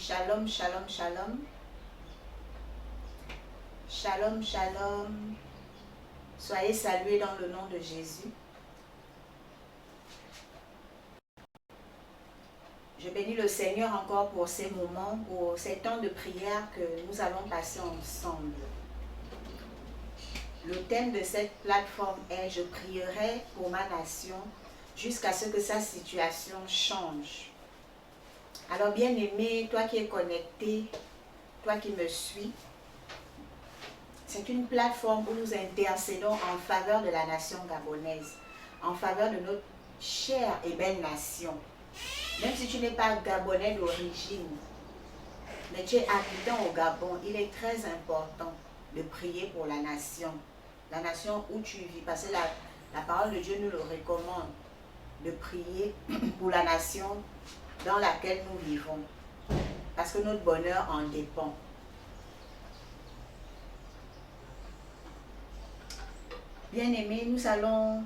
Shalom, shalom, shalom. Shalom, shalom. Soyez salués dans le nom de Jésus. Je bénis le Seigneur encore pour ces moments, pour ces temps de prière que nous allons passer ensemble. Le thème de cette plateforme est « Je prierai pour ma nation jusqu'à ce que sa situation change ». Alors bien-aimé, toi qui es connecté, toi qui me suis, c'est une plateforme où nous intercédons en faveur de la nation gabonaise, en faveur de notre chère et belle nation. Même si tu n'es pas gabonais d'origine, mais tu es habitant au Gabon, il est très important de prier pour la nation où tu vis, parce que la parole de Dieu nous le recommande, de prier pour la nation dans laquelle nous vivons, parce que notre bonheur en dépend. Bien-aimés, nous allons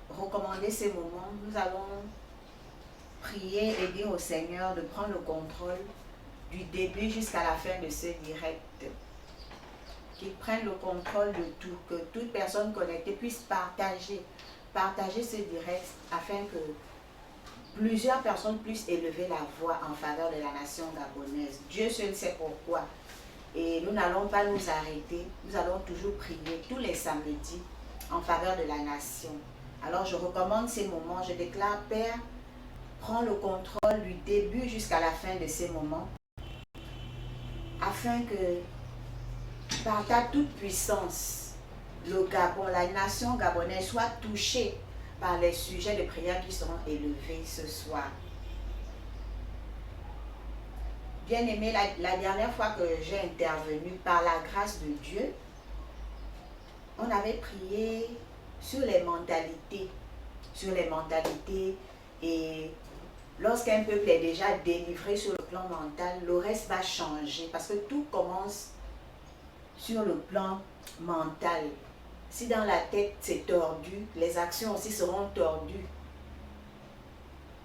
recommander ces moments, nous allons prier et dire au Seigneur de prendre le contrôle du début jusqu'à la fin de ce direct. Qu'il prenne le contrôle de tout, que toute personne connectée puisse partager ce direct afin que plusieurs personnes puissent élever la voix en faveur de la nation gabonaise. Dieu seul sait pourquoi. Et nous n'allons pas nous arrêter, nous allons toujours prier tous les samedis en faveur de la nation. Alors je recommande ces moments, je déclare, Père, prends le contrôle du début jusqu'à la fin de ces moments, afin que par ta toute puissance, le Gabon, la nation gabonaise soit touchée par les sujets de prière qui seront élevés ce soir. Bien-aimé, la dernière fois que j'ai intervenu, par la grâce de Dieu, on avait prié sur les mentalités. Et lorsqu'un peuple est déjà délivré sur le plan mental, le reste va changer parce que tout commence sur le plan mental. Si dans la tête c'est tordu, les actions aussi seront tordues.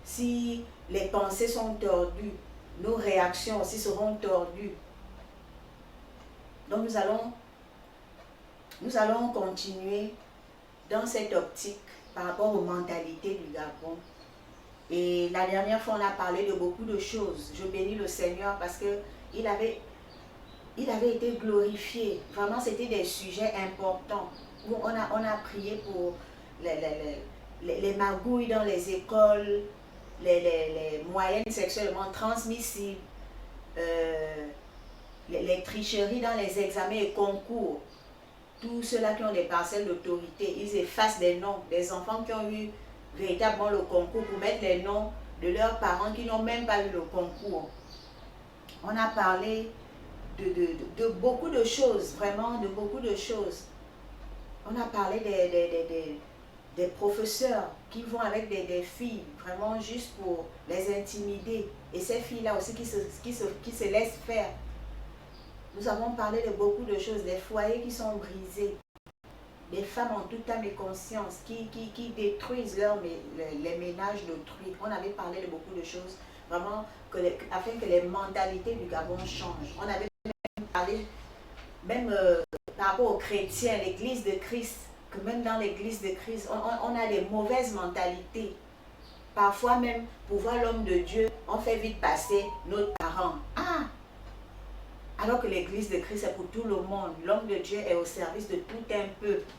Si les pensées sont tordues, nos réactions aussi seront tordues. Donc nous allons continuer dans cette optique par rapport aux mentalités du Gabon. Et la dernière fois, on a parlé de beaucoup de choses. Je bénis le Seigneur parce qu'il avait été glorifié. Vraiment, c'était des sujets importants où on a prié pour les magouilles dans les écoles, les moyennes sexuellement transmissibles, les tricheries dans les examens et concours. Tous ceux-là qui ont des parcelles d'autorité, ils effacent des noms des enfants qui ont eu véritablement le concours pour mettre les noms de leurs parents qui n'ont même pas eu le concours. On a parlé de beaucoup de choses, vraiment de beaucoup de choses. On a parlé des professeurs qui vont avec des filles, vraiment juste pour les intimider. Et ces filles-là aussi qui se laissent faire. Nous avons parlé de beaucoup de choses, des foyers qui sont brisés, des femmes en toute âme et conscience qui détruisent les ménages d'autrui. On avait parlé de beaucoup de choses, vraiment, afin que les mentalités du Gabon changent. On avait même parlé, par rapport aux chrétiens, l'église de Christ, que même dans l'église de Christ, on a des mauvaises mentalités. Parfois même, pour voir l'homme de Dieu, on fait vite passer notre parent. Alors que l'église de Christ est pour tout le monde. L'homme de Dieu est au service de tout un peuple.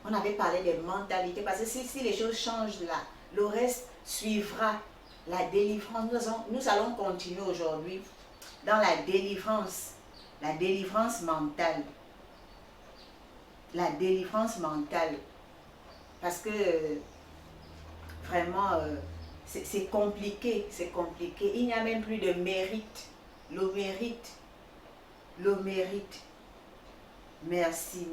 On avait parlé des mentalités. Parce que si les choses changent là, le reste suivra. La délivrance. Nous allons continuer aujourd'hui dans la délivrance. La délivrance mentale. La délivrance mentale. Parce que vraiment, c'est compliqué. C'est compliqué. Il n'y a même plus de mérite. Le mérite. Merci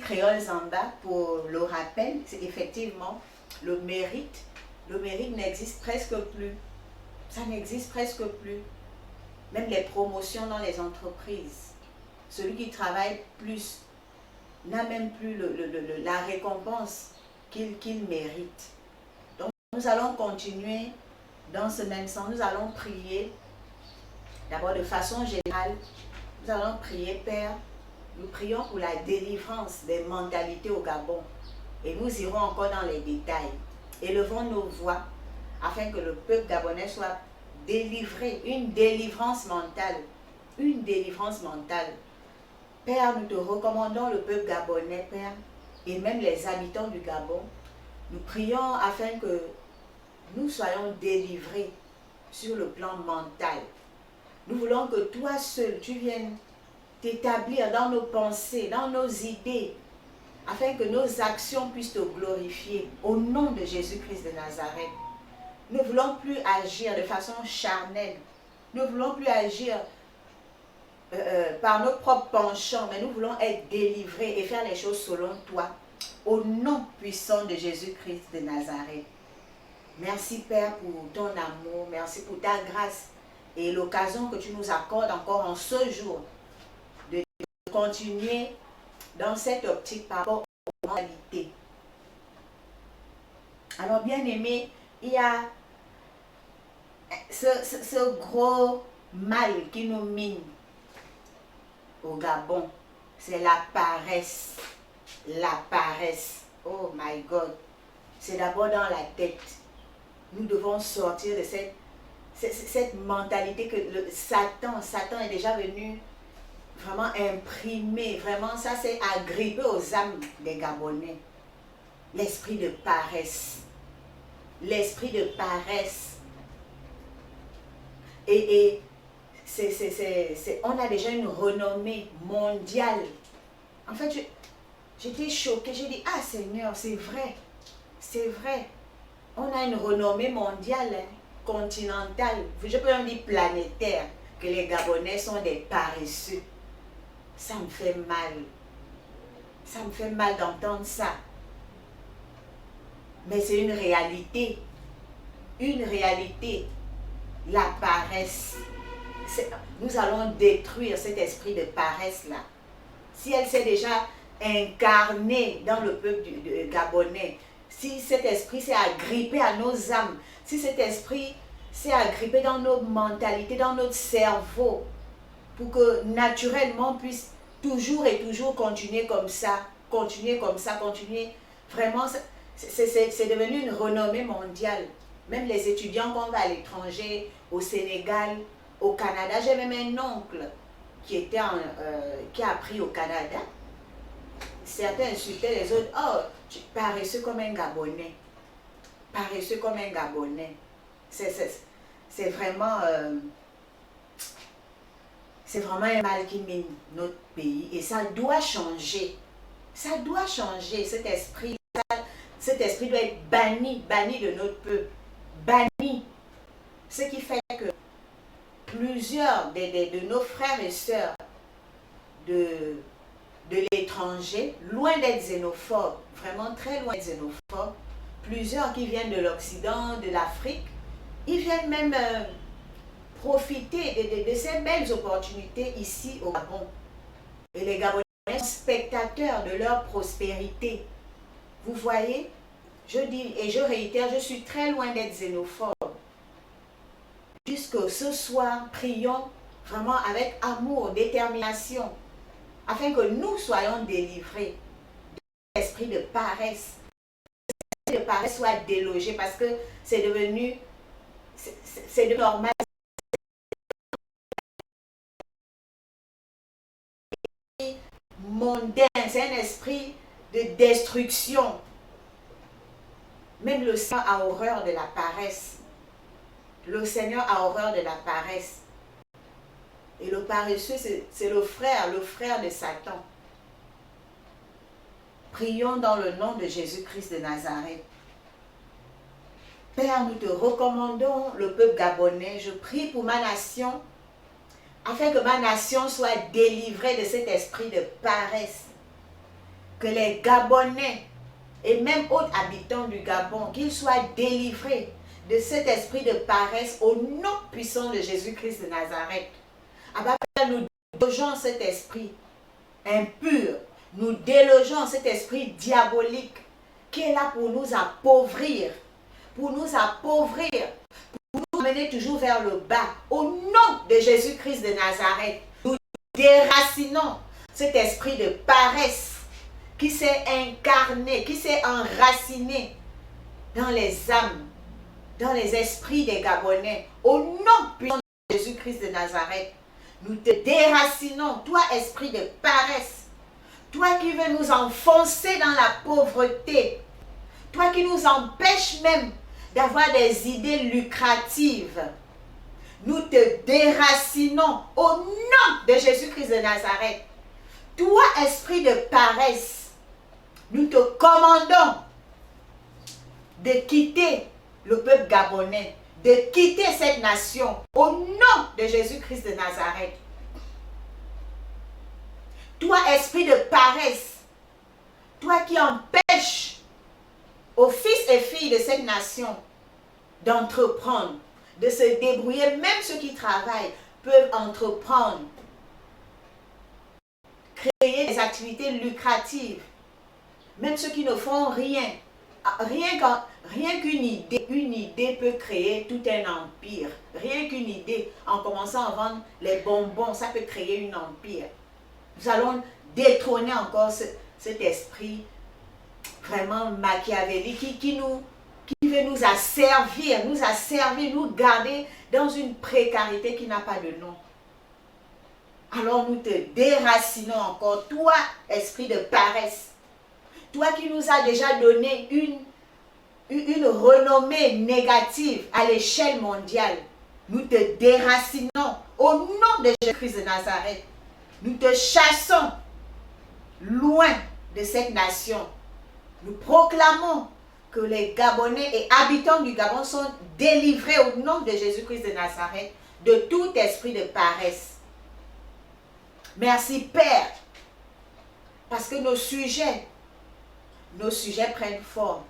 Créole Zamba pour le rappel. C'est effectivement le mérite n'existe presque plus. Ça n'existe presque plus. Même les promotions dans les entreprises. Celui qui travaille plus n'a même plus la récompense qu'il mérite. Donc nous allons continuer dans ce même sens. Nous allons prier D'abord, de façon générale, nous allons prier, Père. Nous prions pour la délivrance des mentalités au Gabon. Et nous irons encore dans les détails. Élevons nos voix afin que le peuple gabonais soit délivré. Une délivrance mentale. Une délivrance mentale. Père, nous te recommandons le peuple gabonais, Père, et même les habitants du Gabon. Nous prions afin que nous soyons délivrés sur le plan mental. Nous voulons que toi seul, tu viennes t'établir dans nos pensées, dans nos idées, afin que nos actions puissent te glorifier. Au nom de Jésus-Christ de Nazareth, nous ne voulons plus agir de façon charnelle. Nous ne voulons plus agir par nos propres penchants, mais nous voulons être délivrés et faire les choses selon toi. Au nom puissant de Jésus-Christ de Nazareth. Merci Père pour ton amour, merci pour ta grâce et l'occasion que tu nous accordes encore en ce jour de continuer dans cette optique par rapport aux mentalités. Alors bien aimé, il y a ce gros mal qui nous mine au Gabon, c'est la paresse. La paresse. Oh my God. C'est d'abord dans la tête. Nous devons sortir de cette mentalité que Satan est déjà venu vraiment imprimer. Vraiment, ça s'est agrippé aux âmes des Gabonais. L'esprit de paresse. L'esprit de paresse. Et on a déjà une renommée mondiale. En fait, j'étais choquée. J'ai dit, ah Seigneur, c'est vrai. C'est vrai. On a une renommée mondiale, hein, continentale. Je peux même dire planétaire, que les Gabonais sont des paresseux. Ça me fait mal. Ça me fait mal d'entendre ça. Mais c'est une réalité. Une réalité. La paresse. Nous allons détruire cet esprit de paresse-là. Si elle s'est déjà incarnée dans le peuple gabonais, si cet esprit s'est agrippé à nos âmes, si cet esprit s'est agrippé dans nos mentalités, dans notre cerveau, pour que naturellement on puisse toujours et toujours continuer comme ça, continuer. Vraiment, c'est devenu une renommée mondiale. Même les étudiants qu'on va à l'étranger, au Sénégal, au Canada, j'ai même un oncle qui a appris au Canada. Certains insultaient les autres. Oh, tu es paresseux comme un Gabonais. Paresseux comme un Gabonais. C'est vraiment un mal qui mine notre pays. Et ça doit changer. Ça doit changer, cet esprit. Cet esprit doit être banni de notre peuple. Banni. Ce qui fait que plusieurs de nos frères et sœurs de l'étranger, loin d'être xénophobes, vraiment très loin d'être xénophobes, plusieurs qui viennent de l'Occident, de l'Afrique, ils viennent même profiter de ces belles opportunités ici au Gabon. Et les Gabonais sont spectateurs de leur prospérité. Vous voyez, je dis et je réitère, je suis très loin d'être xénophobe. Jusque ce soir, prions vraiment avec amour, détermination, afin que nous soyons délivrés de l'esprit de paresse. L'esprit de paresse soit délogé parce que c'est devenu normal. Mondain, c'est un esprit de destruction. Même le Seigneur a horreur de la paresse. Le Seigneur a horreur de la paresse. Et le paresseux, c'est le frère de Satan. Prions dans le nom de Jésus-Christ de Nazareth. Père, nous te recommandons le peuple gabonais. Je prie pour ma nation, afin que ma nation soit délivrée de cet esprit de paresse. Que les Gabonais et même autres habitants du Gabon, qu'ils soient délivrés de cet esprit de paresse au nom puissant de Jésus-Christ de Nazareth. Abba, nous délogeons cet esprit impur, nous délogeons cet esprit diabolique qui est là pour nous appauvrir, pour nous amener toujours vers le bas. Au nom de Jésus-Christ de Nazareth, nous déracinons cet esprit de paresse qui s'est incarné, qui s'est enraciné dans les âmes, dans les esprits des Gabonais. Au nom puissant de Jésus-Christ de Nazareth, nous te déracinons, toi esprit de paresse, toi qui veux nous enfoncer dans la pauvreté, toi qui nous empêches même d'avoir des idées lucratives. Nous te déracinons au nom de Jésus-Christ de Nazareth. Toi, esprit de paresse, nous te commandons de quitter le peuple gabonais, de quitter cette nation au nom de Jésus-Christ de Nazareth. Toi, esprit de paresse, toi qui empêches aux fils et filles de cette nation d'entreprendre, de se débrouiller, même ceux qui travaillent peuvent entreprendre, créer des activités lucratives, même ceux qui ne font rien. Rien qu'une idée peut créer tout un empire. Rien qu'une idée, en commençant à vendre les bonbons, ça peut créer un empire. Nous allons détrôner encore cet esprit vraiment machiavélique qui veut nous asservir, nous garder dans une précarité qui n'a pas de nom. Alors nous te déracinons encore, toi, esprit de paresse, toi qui nous as déjà donné une renommée négative à l'échelle mondiale. Nous te déracinons au nom de Jésus-Christ de Nazareth. Nous te chassons loin de cette nation. Nous proclamons que les Gabonais et habitants du Gabon sont délivrés au nom de Jésus-Christ de Nazareth de tout esprit de paresse. Merci Père, parce que nos sujets prennent forme.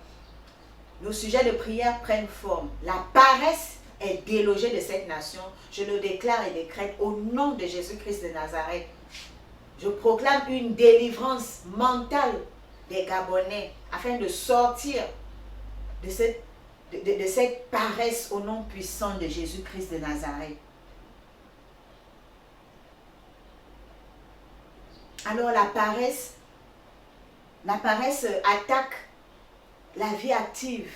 Nos sujets de prière prennent forme. La paresse est délogée de cette nation. Je le déclare et décrète au nom de Jésus-Christ de Nazareth. Je proclame une délivrance mentale des Gabonais afin de sortir de cette paresse au nom puissant de Jésus-Christ de Nazareth. Alors la paresse attaque la vie active.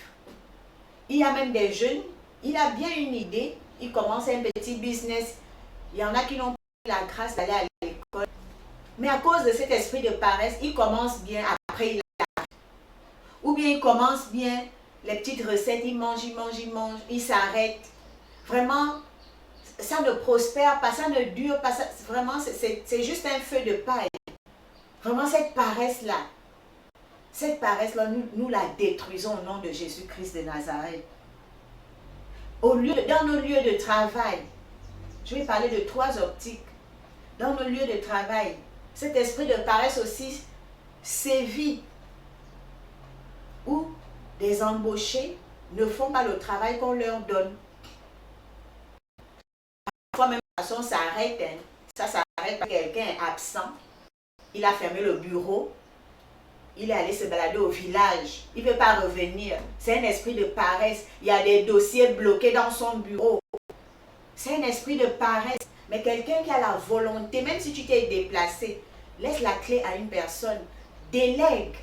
Il y a même des jeunes, il a bien une idée, il commence un petit business. Il y en a qui n'ont pas la grâce d'aller à l'école. Mais à cause de cet esprit de paresse, il commence bien, après il arrête. Ou bien il commence bien les petites recettes, il mange, il s'arrête. Vraiment, ça ne prospère pas, ça ne dure pas. Vraiment, c'est juste un feu de paille. Vraiment, cette paresse-là, nous la détruisons au nom de Jésus-Christ de Nazareth. Dans nos lieux de travail, je vais parler de 3 optiques. Dans nos lieux de travail, cet esprit de paresse aussi sévit, où des embauchés ne font pas le travail qu'on leur donne. Parfois même, de toute façon, ça arrête. Ça s'arrête parce que quelqu'un est absent. Il a fermé le bureau. Il est allé se balader au village. Il ne veut pas revenir. C'est un esprit de paresse. Il y a des dossiers bloqués dans son bureau. C'est un esprit de paresse. Mais quelqu'un qui a la volonté, même si tu t'es déplacé, laisse la clé à une personne. Délègue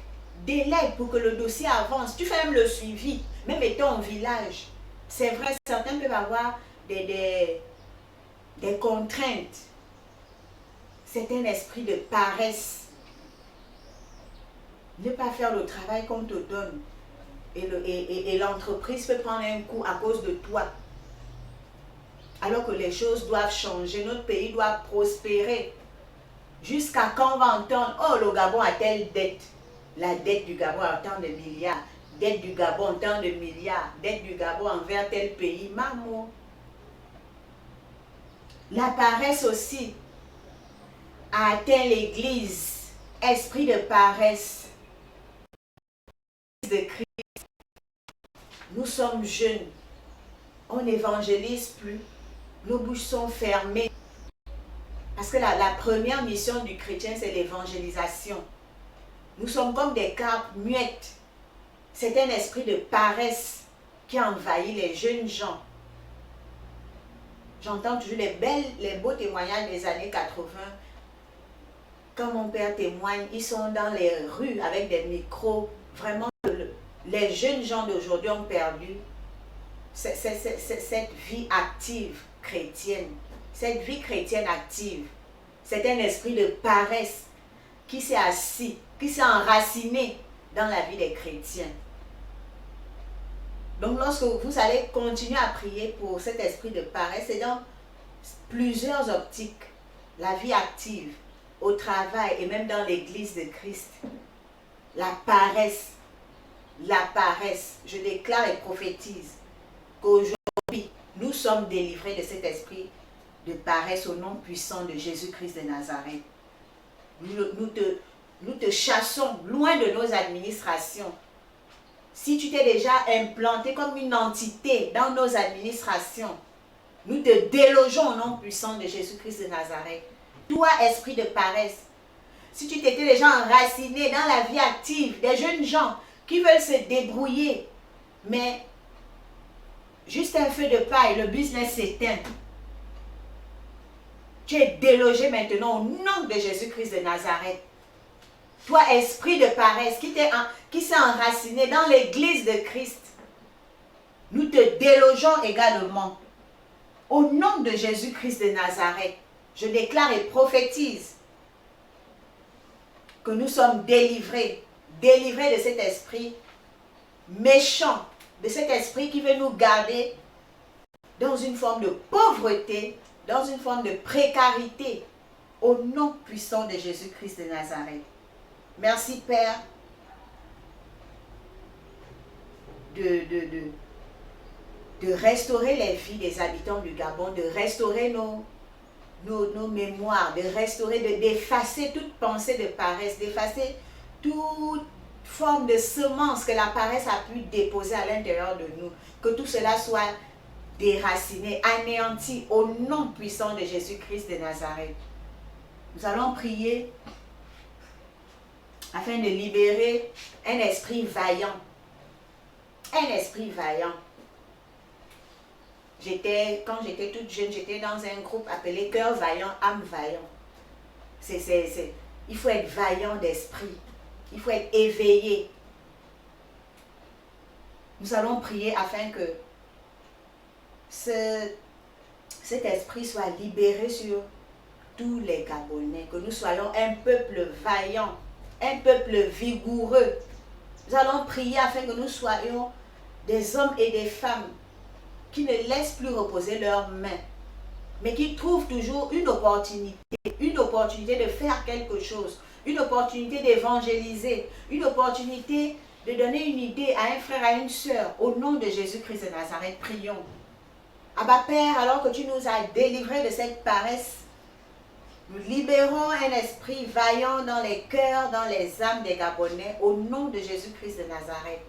pour que le dossier avance. Tu fais même le suivi, même étant au village. C'est vrai, certains peuvent avoir des contraintes. C'est un esprit de paresse. Ne pas faire le travail qu'on te donne. Et l'entreprise peut prendre un coup à cause de toi. Alors que les choses doivent changer. Notre pays doit prospérer. Jusqu'à quand on va entendre, oh, le Gabon a telle dette. La dette du Gabon a tant de milliards. Dette du Gabon, tant de milliards. Dette du Gabon envers tel pays. Maman. La paresse aussi a atteint l'Église. Esprit de paresse. De Christ. Nous sommes jeunes. On n'évangélise plus. Nos bouches sont fermées. Parce que la première mission du chrétien, c'est l'évangélisation. Nous sommes comme des carpes muettes. C'est un esprit de paresse qui envahit les jeunes gens. J'entends toujours les beaux témoignages des années 80. Quand mon père témoigne, ils sont dans les rues avec des micros. Vraiment, les jeunes gens d'aujourd'hui ont perdu cette vie active chrétienne. Cette vie chrétienne active. C'est un esprit de paresse qui s'est assis, qui s'est enraciné dans la vie des chrétiens. Donc lorsque vous allez continuer à prier pour cet esprit de paresse, c'est dans plusieurs optiques. La vie active, au travail et même dans l'église de Christ. La paresse, je déclare et prophétise qu'aujourd'hui, nous sommes délivrés de cet esprit de paresse au nom puissant de Jésus-Christ de Nazareth. Nous te chassons loin de nos administrations. Si tu t'es déjà implanté comme une entité dans nos administrations, nous te délogeons au nom puissant de Jésus-Christ de Nazareth. Toi, esprit de paresse, si tu t'étais déjà enraciné dans la vie active des jeunes gens qui veulent se débrouiller, mais juste un feu de paille, le business s'éteint. Tu es délogé maintenant au nom de Jésus-Christ de Nazareth. Toi, esprit de paresse qui s'est enraciné dans l'église de Christ, nous te délogeons également. Au nom de Jésus-Christ de Nazareth, je déclare et prophétise que nous sommes délivrés de cet esprit méchant, de cet esprit qui veut nous garder dans une forme de pauvreté, dans une forme de précarité, au nom puissant de Jésus-Christ de Nazareth. Merci Père de restaurer les vies des habitants du Gabon, de restaurer nos mémoires, d'effacer toute pensée de paresse, d'effacer toute forme de semence que la paresse a pu déposer à l'intérieur de nous. Que tout cela soit déraciné, anéanti au nom puissant de Jésus-Christ de Nazareth. Nous allons prier afin de libérer un esprit vaillant. Un esprit vaillant. Quand j'étais toute jeune, j'étais dans un groupe appelé Cœur Vaillant, âme vaillant. Il faut être vaillant d'esprit. Il faut être éveillé. Nous allons prier afin que cet esprit soit libéré sur tous les Gabonais. Que nous soyons un peuple vaillant, un peuple vigoureux. Nous allons prier afin que nous soyons des hommes et des femmes qui ne laissent plus reposer leurs mains, mais qui trouvent toujours une opportunité de faire quelque chose, une opportunité d'évangéliser, une opportunité de donner une idée à un frère, à une sœur. Au nom de Jésus-Christ de Nazareth, prions. Abba Père, alors que tu nous as délivrés de cette paresse, nous libérons un esprit vaillant dans les cœurs, dans les âmes des Gabonais, au nom de Jésus-Christ de Nazareth.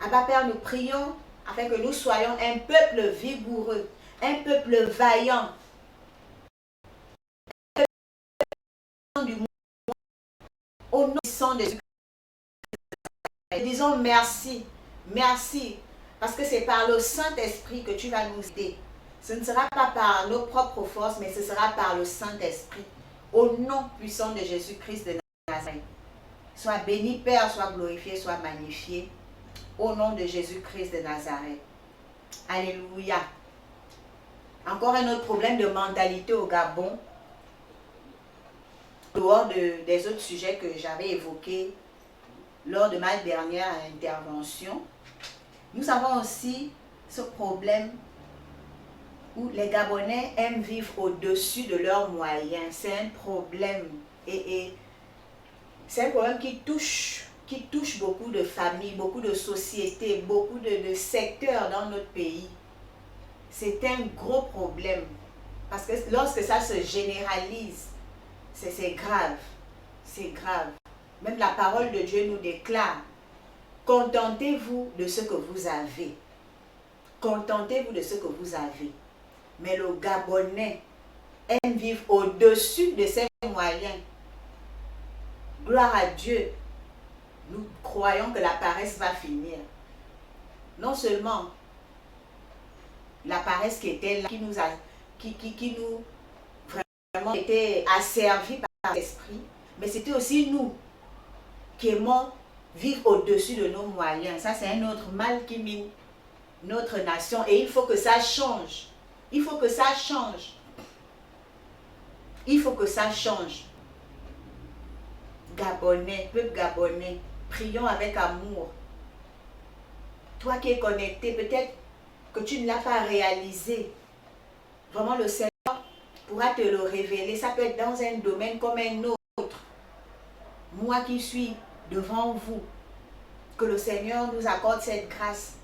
Abba Père, nous prions afin que nous soyons un peuple vigoureux, un peuple vaillant, un peuple du monde, au nom de Jésus. Nous disons merci, merci, parce que c'est par le Saint-Esprit que tu vas nous aider. Ce ne sera pas par nos propres forces, mais ce sera par le Saint-Esprit. Au nom puissant de Jésus-Christ de Nazareth. Sois béni, Père, sois glorifié, sois magnifié. Au nom de Jésus-Christ de Nazareth. Alléluia. Encore un autre problème de mentalité au Gabon. Dehors des autres sujets que j'avais évoqués lors de ma dernière intervention, nous avons aussi ce problème où les Gabonais aiment vivre au-dessus de leurs moyens. C'est un problème. Et c'est un problème qui touche beaucoup de familles, beaucoup de sociétés, beaucoup de secteurs dans notre pays. C'est un gros problème. Parce que lorsque ça se généralise, c'est grave. C'est grave. Même la parole de Dieu nous déclare, contentez-vous de ce que vous avez. Contentez-vous de ce que vous avez. Mais le Gabonais aime vivre au-dessus de ses moyens. Gloire à Dieu. Nous croyons que la paresse va finir. Non seulement la paresse qui était là, qui nous vraiment était asservis par l'esprit, mais c'était aussi nous qui aimons vivre au-dessus de nos moyens. Ça, c'est un autre mal qui mine notre nation et il faut que ça change. Il faut que ça change. Il faut que ça change. Gabonais, peuple gabonais, prions avec amour. Toi qui es connecté, peut-être que tu ne l'as pas réalisé. Vraiment, le Seigneur pourra te le révéler. Ça peut être dans un domaine comme un autre. Moi qui suis devant vous, que le Seigneur nous accorde cette grâce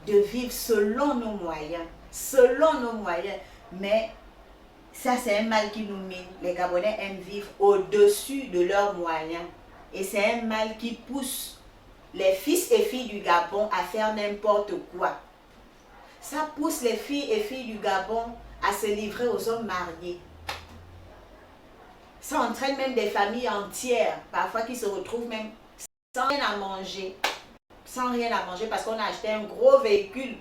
de vivre selon nos moyens. Selon nos moyens. Mais ça, c'est un mal qui nous mine. Les Gabonais aiment vivre au-dessus de leurs moyens. Et c'est un mal qui pousse les fils et filles du Gabon à faire n'importe quoi. Ça pousse les filles et filles du Gabon à se livrer aux hommes mariés. Ça entraîne même des familles entières, parfois qui se retrouvent même sans rien à manger. Sans rien à manger parce qu'on a acheté un gros véhicule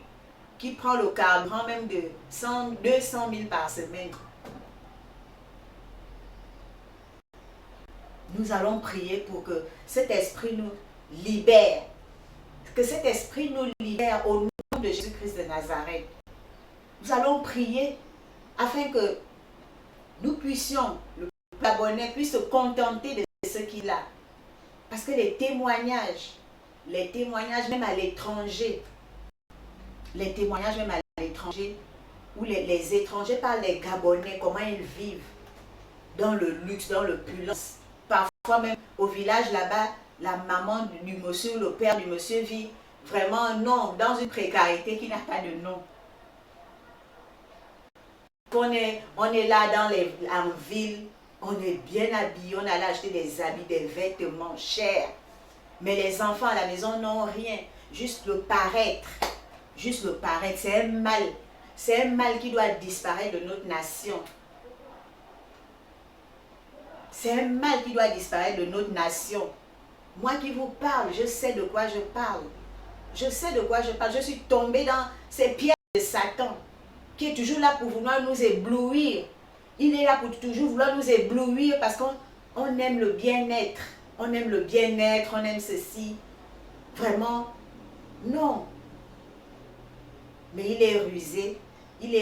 qui prend le carburant même de 200 000 par semaine. Nous allons prier pour que cet esprit nous libère. Que cet esprit nous libère au nom de Jésus-Christ de Nazareth. Nous allons prier afin que nous puissions, le Gabonais puisse se contenter de ce qu'il a. Parce que les témoignages même à l'étranger, où les étrangers parlent des Gabonais, comment ils vivent dans le luxe, dans l'opulence. Parfois même au village là-bas, la maman du monsieur, le père du monsieur vit vraiment non, dans une précarité qui n'a pas de nom. On est là en ville, on est bien habillé, on allait acheter des habits, des vêtements chers. Mais les enfants à la maison n'ont rien, juste le paraître. Juste le paraître, c'est un mal. C'est un mal qui doit disparaître de notre nation. C'est un mal qui doit disparaître de notre nation. Moi qui vous parle, je sais de quoi je parle. Je sais de quoi je parle. Je suis tombée dans ces pièges de Satan, qui est toujours là pour vouloir nous éblouir. Il est là pour toujours vouloir nous éblouir parce qu'on aime le bien-être. On aime le bien-être, on aime ceci. Vraiment, non. Mais il est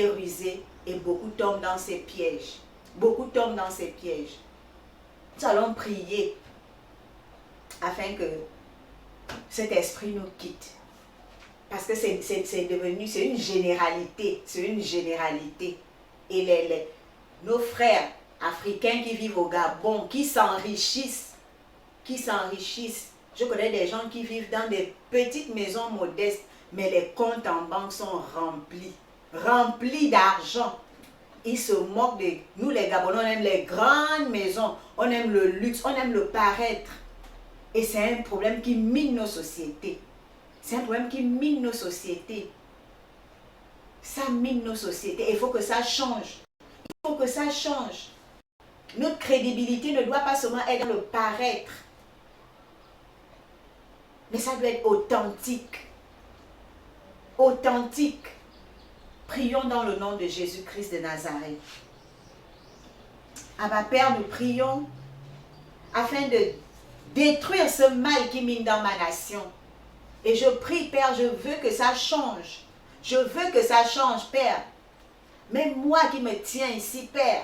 rusé et beaucoup tombent dans ces pièges. Beaucoup tombent dans ces pièges. Nous allons prier afin que cet esprit nous quitte. Parce que c'est une généralité. C'est une généralité. Et nos frères africains qui vivent au Gabon, qui s'enrichissent. Je connais des gens qui vivent dans des petites maisons modestes, mais les comptes en banque sont remplis d'argent. Ils se moquent de nous, les Gabonais, on aime les grandes maisons, on aime le luxe, on aime le paraître. Et c'est un problème qui mine nos sociétés. C'est un problème qui mine nos sociétés. Ça mine nos sociétés. Il faut que ça change. Il faut que ça change. Notre crédibilité ne doit pas seulement être dans le paraître, mais ça doit être authentique. Authentique. Prions dans le nom de Jésus-Christ de Nazareth. Abba Père, nous prions afin de détruire ce mal qui mine dans ma nation. Et je prie, Père, je veux que ça change. Je veux que ça change, Père. Même moi qui me tiens ici, Père,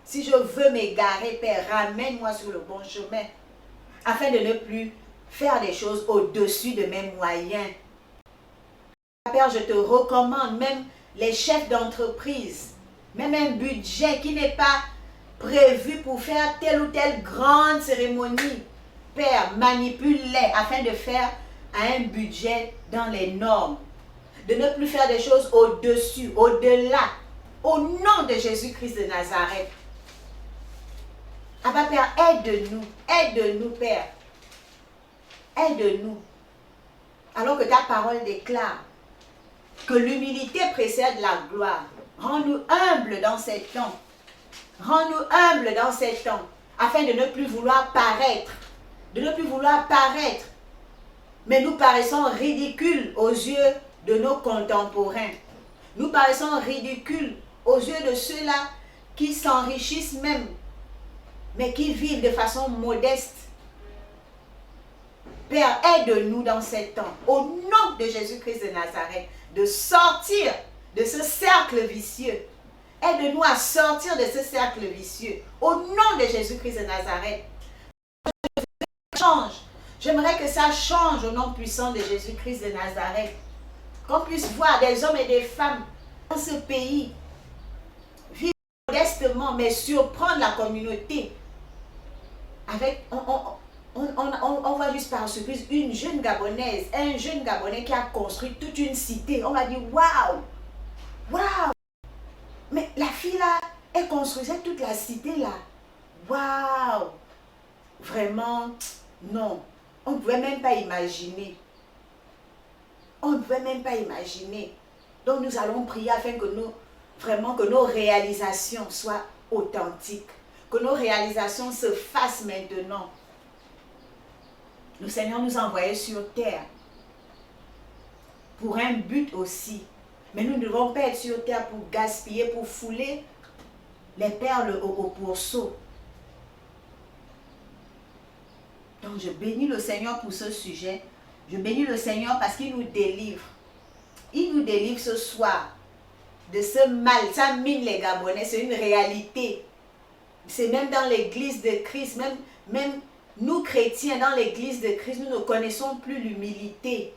si je veux m'égarer, Père, ramène-moi sur le bon chemin, afin de ne plus faire des choses au-dessus de mes moyens. Père, je te recommande même les chefs d'entreprise, même un budget qui n'est pas prévu pour faire telle ou telle grande cérémonie. Père, manipule-les afin de faire un budget dans les normes, de ne plus faire des choses au-dessus, au-delà, au nom de Jésus-Christ de Nazareth. Abba Père, aide-nous, Père, aide-nous. Alors que ta parole déclare que l'humilité précède la gloire. Rends-nous humbles dans ces temps. Rends-nous humbles dans ces temps, afin de ne plus vouloir paraître. De ne plus vouloir paraître. Mais nous paraissons ridicules aux yeux de nos contemporains. Nous paraissons ridicules aux yeux de ceux-là qui s'enrichissent même, mais qui vivent de façon modeste. Père, aide-nous dans ces temps, au nom de Jésus-Christ de Nazareth, de sortir de ce cercle vicieux. Aide-nous à sortir de ce cercle vicieux, au nom de Jésus-Christ de Nazareth. Change. J'aimerais que ça change au nom puissant de Jésus-Christ de Nazareth. Qu'on puisse voir des hommes et des femmes dans ce pays vivre modestement, mais surprendre la communauté. Avec, on voit juste par surprise une jeune Gabonaise, un jeune Gabonais qui a construit toute une cité. On va dire waouh, waouh. Mais la fille là, elle construisait toute la cité là. Waouh. Vraiment, non. On ne pouvait même pas imaginer. On ne pouvait même pas imaginer. Donc nous allons prier afin que vraiment que nos réalisations soient authentiques. Que nos réalisations se fassent maintenant. Le Seigneur nous a envoyés sur terre pour un but aussi. Mais nous ne devons pas être sur terre pour gaspiller, pour fouler les perles au pourceau. Donc je bénis le Seigneur pour ce sujet. Je bénis le Seigneur parce qu'il nous délivre. Il nous délivre ce soir de ce mal. Ça mine les Gabonais, c'est une réalité. C'est même dans l'église de Christ, même nous chrétiens dans l'église de Christ, nous ne connaissons plus l'humilité.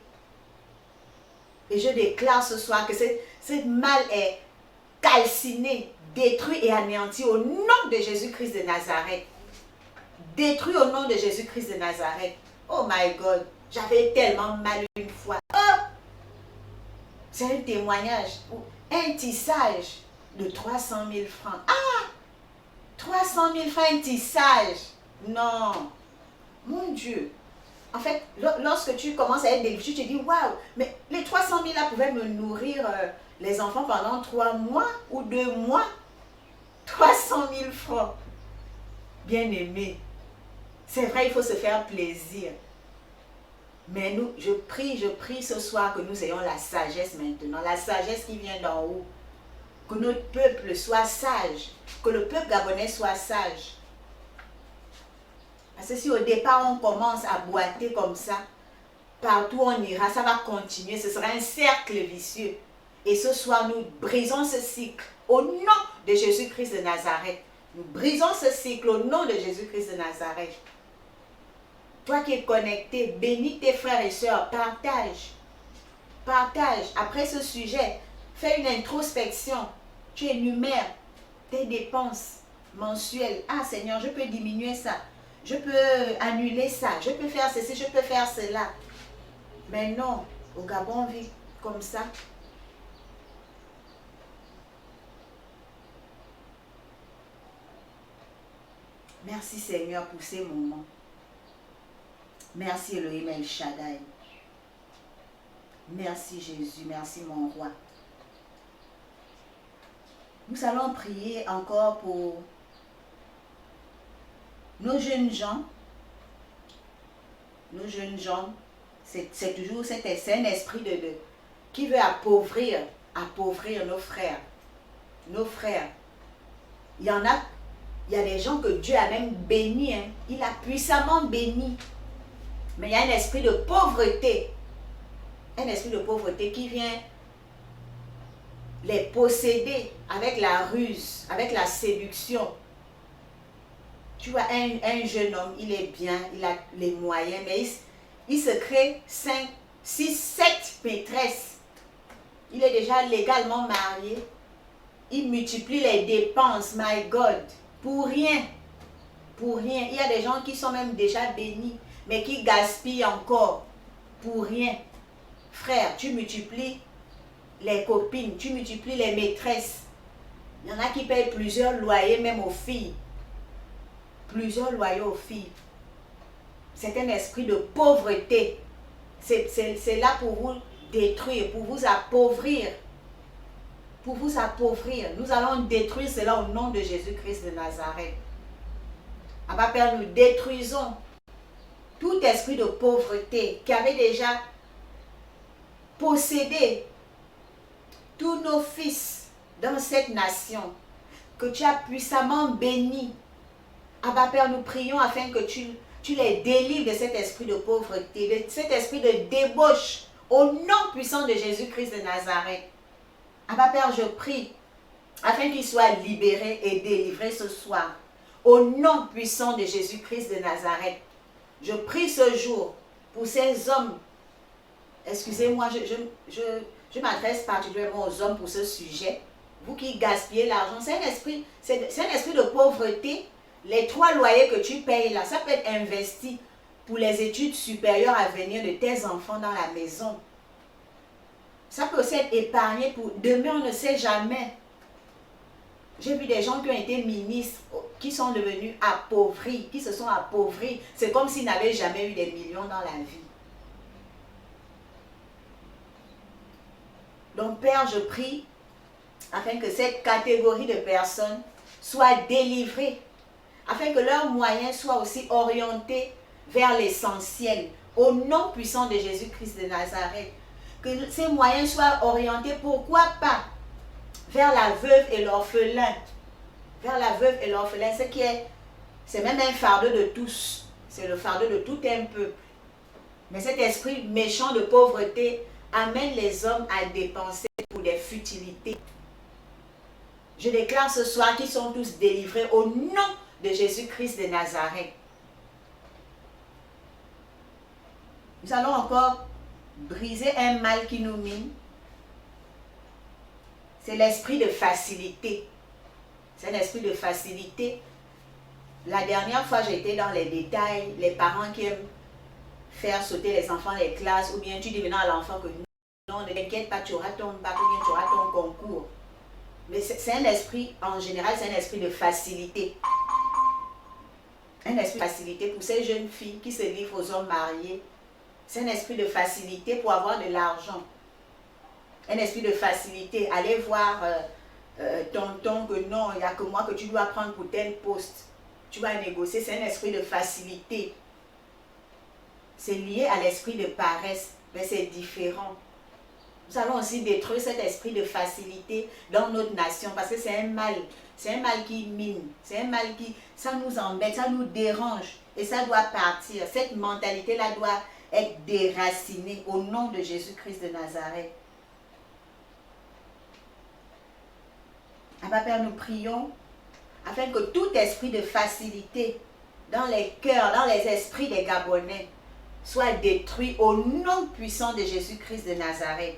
Et je déclare ce soir que ce mal est calciné, détruit et anéanti au nom de Jésus-Christ de Nazareth. Détruit au nom de Jésus-Christ de Nazareth. Oh my God, j'avais tellement mal une fois. Oh! C'est un témoignage, un tissage de 300 000 francs. Ah! 300 000 francs, un tissage. Non. Mon Dieu. En fait, lorsque tu commences à être délivré, tu te dis, waouh, mais les 300 000 là pouvaient me nourrir les enfants pendant 3 mois ou 2 mois. 300 000 francs. Bien aimé. C'est vrai, il faut se faire plaisir. Mais nous, je prie ce soir que nous ayons la sagesse maintenant. La sagesse qui vient d'en haut. Que notre peuple soit sage. Que le peuple gabonais soit sage. Parce que si au départ on commence à boiter comme ça, partout on ira, ça va continuer. Ce sera un cercle vicieux. Et ce soir, nous brisons ce cycle. Au nom de Jésus-Christ de Nazareth. Nous brisons ce cycle au nom de Jésus-Christ de Nazareth. Toi qui es connecté, bénis tes frères et sœurs, partage. Partage. Après ce sujet, fais une introspection. Tu énumères tes dépenses mensuelles. Ah Seigneur, je peux diminuer ça. Je peux annuler ça. Je peux faire ceci, je peux faire cela. Mais non, au Gabon, on vit comme ça. Merci Seigneur pour ces moments. Merci Elohim El Shaddai. Merci Jésus, merci mon roi. Nous allons prier encore pour nos jeunes gens. Nos jeunes gens, c'est toujours c'est un esprit qui veut appauvrir nos frères. Nos frères. Il y a des gens que Dieu a même bénis. Hein. Il a puissamment béni. Mais il y a un esprit de pauvreté. Un esprit de pauvreté qui vient les posséder avec la ruse, avec la séduction. Tu vois, un jeune homme, il est bien, il a les moyens, mais il se crée 5, 6, 7 maîtresses. Il est déjà légalement marié. Il multiplie les dépenses, my God, pour rien. Pour rien. Il y a des gens qui sont même déjà bénis, mais qui gaspillent encore pour rien. Frère, tu multiplies les copines, tu multiplies les maîtresses. Il y en a qui payent plusieurs loyers même aux filles. Plusieurs loyers aux filles. C'est un esprit de pauvreté. C'est là pour vous détruire, pour vous appauvrir. Pour vous appauvrir. Nous allons détruire cela au nom de Jésus-Christ de Nazareth. Abba Père, nous détruisons tout esprit de pauvreté qui avait déjà possédé tous nos fils dans cette nation que tu as puissamment bénis. Abba Père, nous prions afin que tu les délivres de cet esprit de pauvreté, de cet esprit de débauche, au nom puissant de Jésus-Christ de Nazareth. Abba Père, je prie afin qu'ils soient libérés et délivrés ce soir, au nom puissant de Jésus-Christ de Nazareth. Je prie ce jour pour ces hommes. Excusez-moi, je m'adresse particulièrement aux hommes pour ce sujet. Vous qui gaspillez l'argent, c'est un esprit de pauvreté. Les 3 loyers que tu payes là, ça peut être investi pour les études supérieures à venir de tes enfants dans la maison. Ça peut aussi être épargné pour demain, on ne sait jamais. J'ai vu des gens qui ont été ministres, qui sont devenus appauvris, qui se sont appauvris. C'est comme s'ils n'avaient jamais eu des millions dans la vie. Donc Père, je prie afin que cette catégorie de personnes soit délivrée, afin que leurs moyens soient aussi orientés vers l'essentiel, au nom puissant de Jésus-Christ de Nazareth. Que ces moyens soient orientés, pourquoi pas, vers la veuve et l'orphelin. Vers la veuve et l'orphelin, c'est même un fardeau de tous. C'est le fardeau de tout un peuple. Mais cet esprit méchant de pauvreté amène les hommes à dépenser pour des futilités. Je déclare ce soir qu'ils sont tous délivrés au nom de Jésus-Christ de Nazareth. Nous allons encore briser un mal qui nous mine. C'est l'esprit de facilité. C'est un esprit de facilité. La dernière fois, j'étais dans les détails, les parents qui aiment faire sauter les enfants des classes, ou bien tu dis maintenant à l'enfant que non, ne t'inquiète pas, tu auras ton bac, ou bien tu auras ton concours. Mais c'est un esprit, en général, c'est un esprit de facilité. Un esprit de facilité pour ces jeunes filles qui se livrent aux hommes mariés. C'est un esprit de facilité pour avoir de l'argent. Un esprit de facilité. Aller voir tonton que non, il n'y a que moi que tu dois prendre pour tel poste. Tu vas négocier, c'est un esprit de facilité. C'est lié à l'esprit de paresse, mais c'est différent. Nous allons aussi détruire cet esprit de facilité dans notre nation parce que c'est un mal. C'est un mal qui mine. C'est un mal qui, ça nous embête, ça nous dérange. Et ça doit partir. Cette mentalité-là doit être déracinée au nom de Jésus-Christ de Nazareth. Abba Père, nous prions afin que tout esprit de facilité dans les cœurs, dans les esprits des Gabonais soit détruit au nom puissant de Jésus-Christ de Nazareth.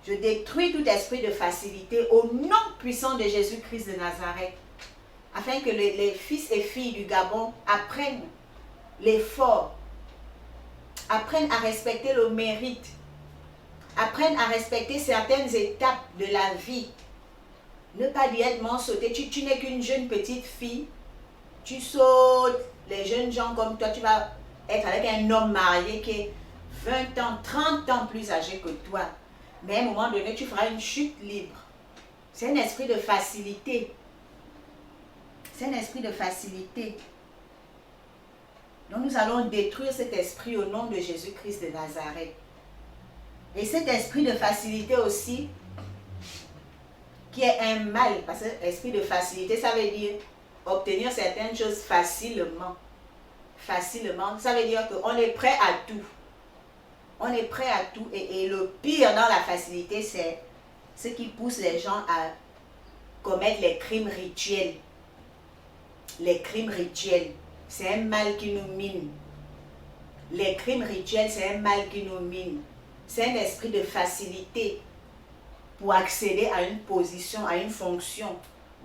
Je détruis tout esprit de facilité au nom puissant de Jésus-Christ de Nazareth, afin que les fils et filles du Gabon apprennent l'effort, apprennent à respecter le mérite, apprennent à respecter certaines étapes de la vie. Ne pas directement sauter. Tu n'es qu'une jeune petite fille, tu sautes. Les jeunes gens comme toi, tu vas être avec un homme marié qui est 20 ans, 30 ans plus âgé que toi. Mais à un moment donné, tu feras une chute libre. C'est un esprit de facilité. C'est un esprit de facilité. Donc nous allons détruire cet esprit au nom de Jésus-Christ de Nazareth. Et cet esprit de facilité aussi, qui est un mal, parce que l'esprit de facilité, ça veut dire obtenir certaines choses facilement. Facilement, ça veut dire qu'on est prêt à tout. On est prêt à tout. Et le pire dans la facilité, c'est ce qui pousse les gens à commettre les crimes rituels. Les crimes rituels, c'est un mal qui nous mine. Les crimes rituels, c'est un mal qui nous mine. C'est un esprit de facilité. Pour accéder à une position, à une fonction,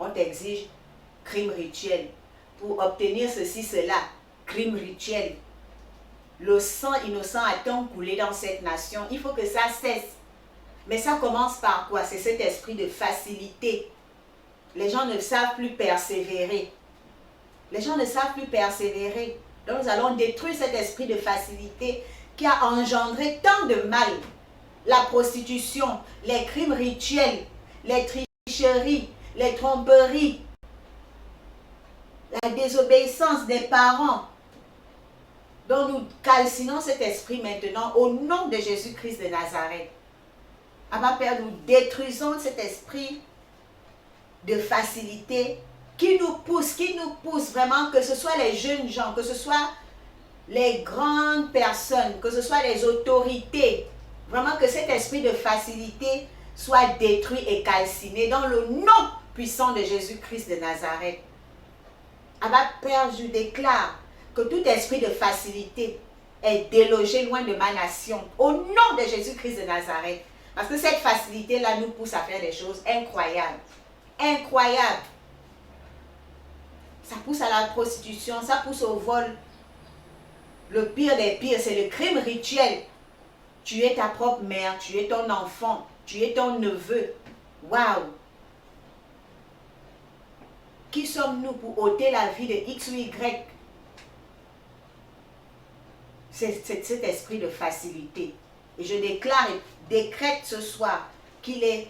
on t'exige crime rituel. Pour obtenir ceci, cela, crime rituel. Le sang innocent a tant coulé dans cette nation. Il faut que ça cesse. Mais ça commence par quoi? C'est cet esprit de facilité. Les gens ne savent plus persévérer. Les gens ne savent plus persévérer. Donc nous allons détruire cet esprit de facilité qui a engendré tant de mal. La prostitution, les crimes rituels, les tricheries, les tromperies, la désobéissance des parents. Donc nous calcinons cet esprit maintenant au nom de Jésus-Christ de Nazareth. Abba Père, nous détruisons cet esprit de facilité qui nous pousse vraiment, que ce soit les jeunes gens, que ce soit les grandes personnes, que ce soit les autorités, vraiment que cet esprit de facilité soit détruit et calciné dans le nom puissant de Jésus-Christ de Nazareth. Abba Père, je déclare que tout esprit de facilité est délogé loin de ma nation, au nom de Jésus-Christ de Nazareth. Parce que cette facilité-là nous pousse à faire des choses incroyables. Incroyables. Ça pousse à la prostitution, ça pousse au vol. Le pire des pires, c'est le crime rituel. Tu es ta propre mère, tu es ton enfant, tu es ton neveu. Waouh! Qui sommes-nous pour ôter la vie de X ou Y? C'est cet esprit de facilité. Et je déclare et décrète ce soir qu'il est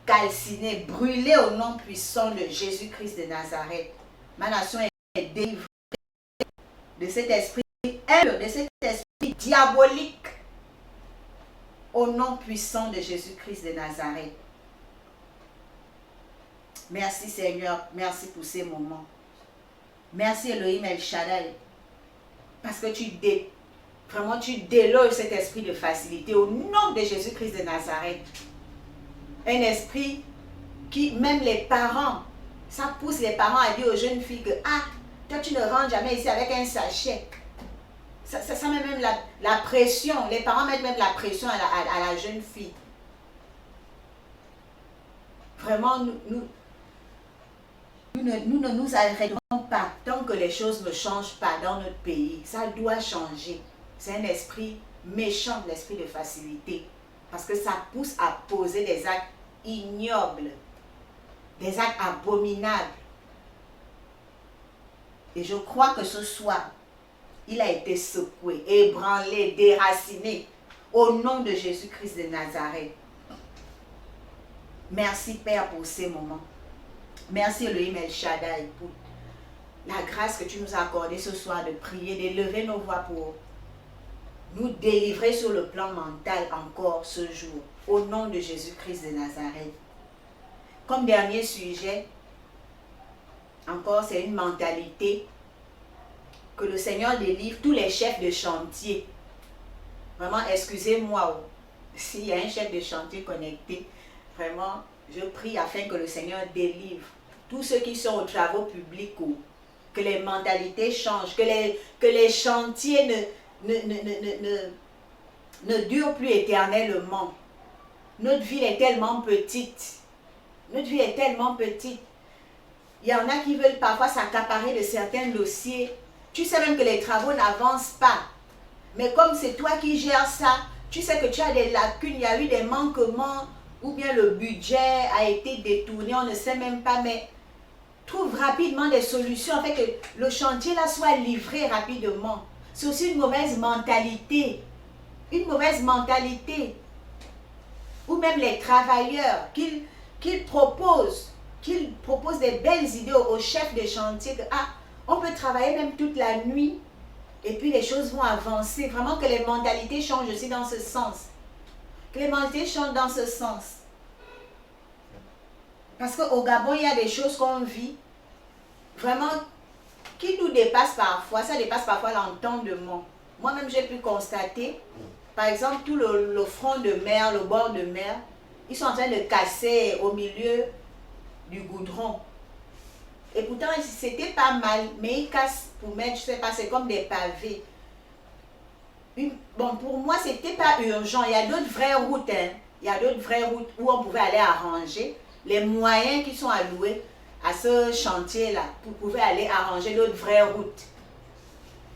calciné, brûlé au nom puissant de Jésus-Christ de Nazareth. Ma nation est délivrée de cet esprit impur, de cet esprit diabolique, au nom puissant de Jésus-Christ de Nazareth. Merci Seigneur, merci pour ces moments. Merci Elohim El Shaddai, parce que tu déloges cet esprit de facilité au nom de Jésus-Christ de Nazareth. Un esprit qui, même les parents, ça pousse les parents à dire aux jeunes filles que « Ah, toi tu ne rentres jamais ici avec un sachet ». Ça met même la pression, les parents mettent même la pression à la jeune fille. Vraiment, nous ne nous arrêterons pas tant que les choses ne changent pas dans notre pays. Ça doit changer. C'est un esprit méchant, l'esprit de facilité. Parce que ça pousse à poser des actes ignobles, des actes abominables. Et je crois que ce soir, il a été secoué, ébranlé, déraciné au nom de Jésus-Christ de Nazareth. Merci Père pour ces moments. Merci Elohim El Shaddai pour la grâce que tu nous as accordée ce soir de prier, d'élever nos voix pour nous délivrer sur le plan mental encore ce jour, au nom de Jésus-Christ de Nazareth. Comme dernier sujet, encore c'est une mentalité que le Seigneur délivre tous les chefs de chantier. Vraiment, excusez-moi, s'il y a un chef de chantier connecté, vraiment, je prie afin que le Seigneur délivre tous ceux qui sont aux travaux publics, ou que les mentalités changent, que les chantiers ne durent plus éternellement. Notre ville est tellement petite. Notre vie est tellement petite. Il y en a qui veulent parfois s'accaparer de certains dossiers. Tu sais même que les travaux n'avancent pas. Mais comme c'est toi qui gères ça, tu sais que tu as des lacunes, il y a eu des manquements, ou bien le budget a été détourné, on ne sait même pas, mais trouve rapidement des solutions afin que le chantier là soit livré rapidement. C'est aussi une mauvaise mentalité. Une mauvaise mentalité. Ou même les travailleurs, qu'ils proposent des belles idées aux chefs de chantier, que on peut travailler même toute la nuit et puis les choses vont avancer. Vraiment que les mentalités changent aussi dans ce sens. Que les mentalités changent dans ce sens. Parce qu'au Gabon, il y a des choses qu'on vit vraiment qui nous dépassent parfois. Ça dépasse parfois l'entendement. Moi-même, j'ai pu constater, par exemple, tout le front de mer, le bord de mer, ils sont en train de casser au milieu du goudron. Et pourtant, c'était pas mal, mais ils cassent pour mettre, je sais pas, c'est comme des pavés. Bon, pour moi, c'était pas urgent. Il y a d'autres vraies routes, hein. Il y a d'autres vraies routes où on pouvait aller arranger. Les moyens qui sont alloués à ce chantier-là, vous pouvez aller arranger d'autres vraies routes.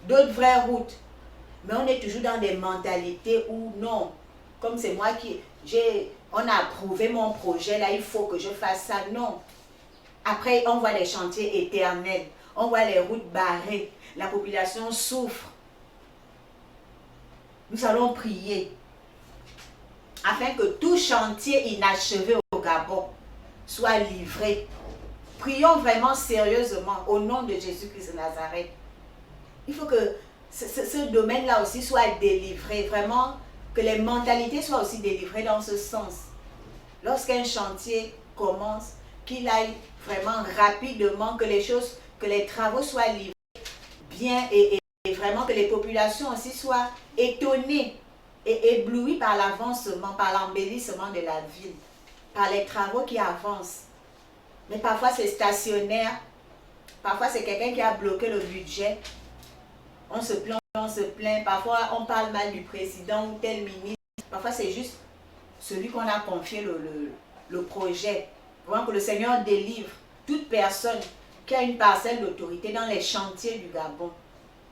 D'autres vraies routes. Mais on est toujours dans des mentalités où non, comme c'est moi on a approuvé mon projet, là il faut que je fasse ça. Non. Après, on voit les chantiers éternels, on voit les routes barrées, la population souffre. Nous allons prier afin que tout chantier inachevé au Gabon soit livré. Prions vraiment sérieusement au nom de Jésus-Christ de Nazareth. Il faut que ce domaine-là aussi soit délivré, vraiment que les mentalités soient aussi délivrées dans ce sens. Lorsqu'un chantier commence, qu'il aille vraiment rapidement, que les travaux soient livrés bien et vraiment que les populations aussi soient étonnées et éblouies par l'avancement, par l'embellissement de la ville, par les travaux qui avancent. Mais parfois c'est stationnaire, parfois c'est quelqu'un qui a bloqué le budget, on se plaint, parfois on parle mal du président ou tel ministre, parfois c'est juste celui qu'on a confié le projet. Vraiment que le Seigneur délivre toute personne qui a une parcelle d'autorité dans les chantiers du Gabon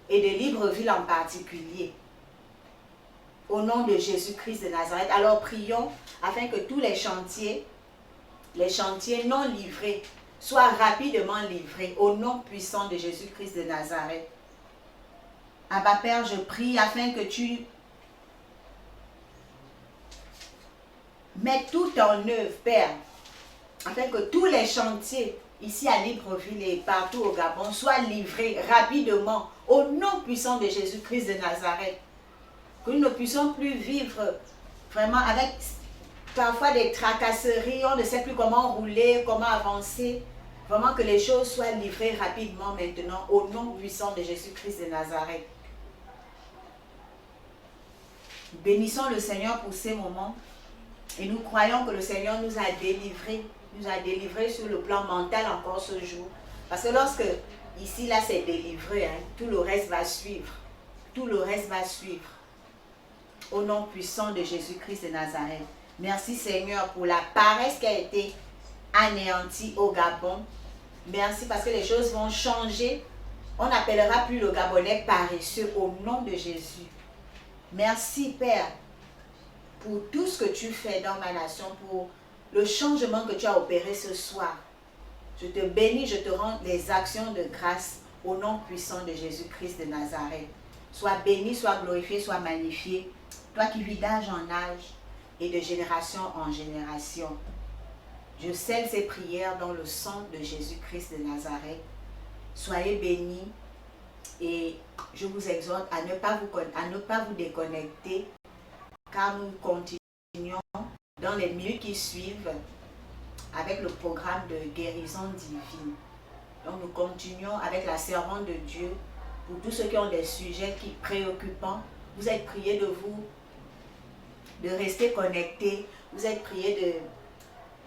et de Libreville en particulier. Au nom de Jésus-Christ de Nazareth, alors prions afin que tous les chantiers non livrés soient rapidement livrés au nom puissant de Jésus-Christ de Nazareth. Abba Père, je prie afin que tu mettes tout en œuvre, Père, afin que tous les chantiers ici à Libreville et partout au Gabon soient livrés rapidement au nom puissant de Jésus-Christ de Nazareth. Que nous ne puissions plus vivre vraiment avec parfois des tracasseries, on ne sait plus comment rouler, comment avancer. Vraiment que les choses soient livrées rapidement maintenant au nom puissant de Jésus-Christ de Nazareth. Bénissons le Seigneur pour ces moments et nous croyons que le Seigneur nous a délivrés sur le plan mental encore ce jour. Parce que lorsque ici, là, c'est délivré, tout le reste va suivre. Tout le reste va suivre. Au nom puissant de Jésus-Christ de Nazareth. Merci Seigneur pour la paresse qui a été anéantie au Gabon. Merci parce que les choses vont changer. On n'appellera plus le Gabonais paresseux au nom de Jésus. Merci Père pour tout ce que tu fais dans ma nation, pour le changement que tu as opéré ce soir. Je te bénis, je te rends les actions de grâce au nom puissant de Jésus-Christ de Nazareth. Sois béni, sois glorifié, sois magnifié. Toi qui vis d'âge en âge et de génération en génération. Je scelle ces prières dans le sang de Jésus-Christ de Nazareth. Soyez bénis et je vous exhorte à ne pas vous déconnecter car nous continuons dans les minutes qui suivent avec le programme de guérison divine. Donc nous continuons avec la servante de Dieu. Pour tous ceux qui ont des sujets préoccupants, vous êtes priés de rester connectés. Vous êtes priés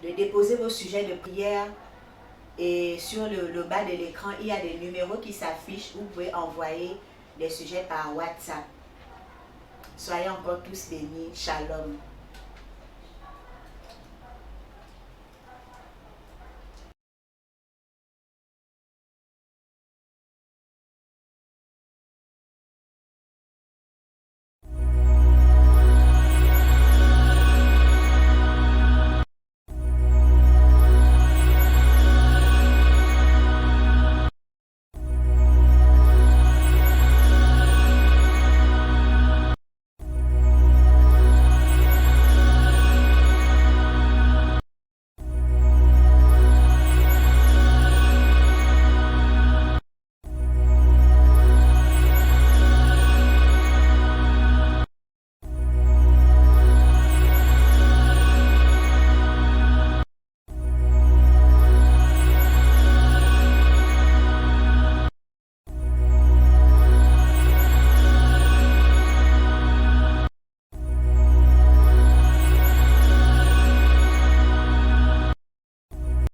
de déposer vos sujets de prière. Et sur le bas de l'écran, il y a des numéros qui s'affichent. Vous pouvez envoyer des sujets par WhatsApp. Soyez encore tous bénis. Shalom.